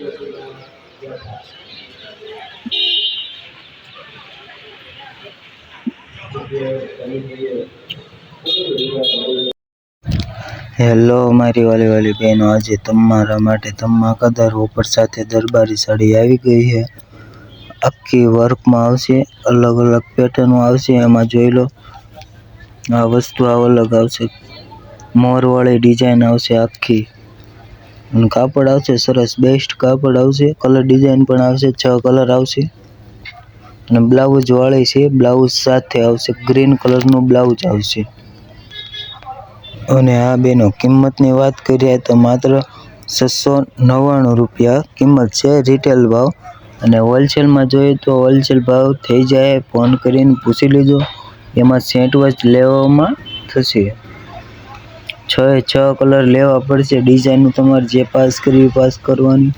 Hello મારી વાલી બહેનો, આજે તમારા માટે ધમાકાદાર ઓફર સાથે દરબારી સાડી આવી ગઈ છે। આખી વર્કમાં આવશે, અલગ અલગ પેટર્નો આવશે। એમાં જોઈ લો, આ વસ્તુ અલગ આવશે, મોરવાળી ડિઝાઇન આવશે આખી, અને કાપડ આવશે સરસ બેસ્ટ કાપડ આવશે। કલર ડિઝાઇન પણ આવશે, 6 કલર આવશે, અને બ્લાઉઝ વાળી છે, બ્લાઉઝ સાથે આવશે, ગ્રીન કલરનું બ્લાઉઝ આવશે। અને આ બેનો કિંમતની વાત કરીએ તો માત્ર 699 રૂપિયા કિંમત છે, રિટેલ ભાવ। અને હોલસેલમાં જોઈએ તો હોલસેલ ભાવ થઈ જાય, ફોન કરીને પૂછી લેજો, એમાં સેન્ટવાઇઝ લેવામાં થશે। 6 કલર લેવા પડશે, ડિઝાઇન તમારે જે પાસ કરવી પાસ કરવાની।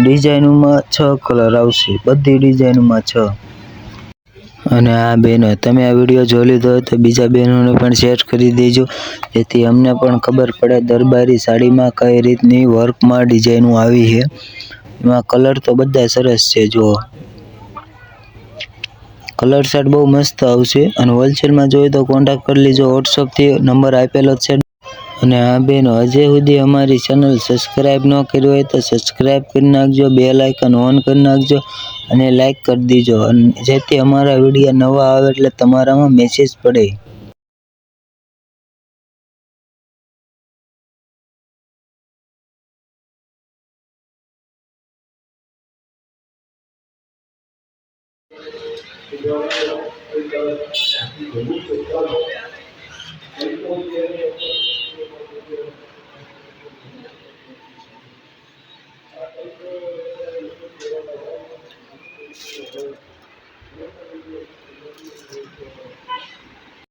ડિઝાઇનમાં 6 કલર આવશે, બધી ડિઝાઇનમાં 6। અને આ બહેનો, તમે આ વિડીયો જોઈ લીધો હોય તો બીજા બહેનોને પણ શેર કરી દેજો, જેથી અમને પણ ખબર પડે દરબારી સાડીમાં કઈ રીતની વર્કમાં ડિઝાઇનો આવી છે। એમાં કલર તો બધા સરસ છે, જુઓ કલર શર્ટ બહુ મસ્ત આવશે। અને હોલસેલમાં જોઈએ તો કોન્ટેક્ટ કરી લેજો, વોટ્સઅપથી નંબર આપેલો છે। અને આ બેનો, હજી સુધી અમારી ચેનલ સબસ્ક્રાઈબ ન કરી હોય તો સબસ્ક્રાઈબ કરી નાખજો, બેલ આઇકન ઓન કરી નાખજો, અને લાઈક કરી દીજો, જેથી અમારા વિડીયો નવા આવે એટલે તમારામાં મેસેજ પડે।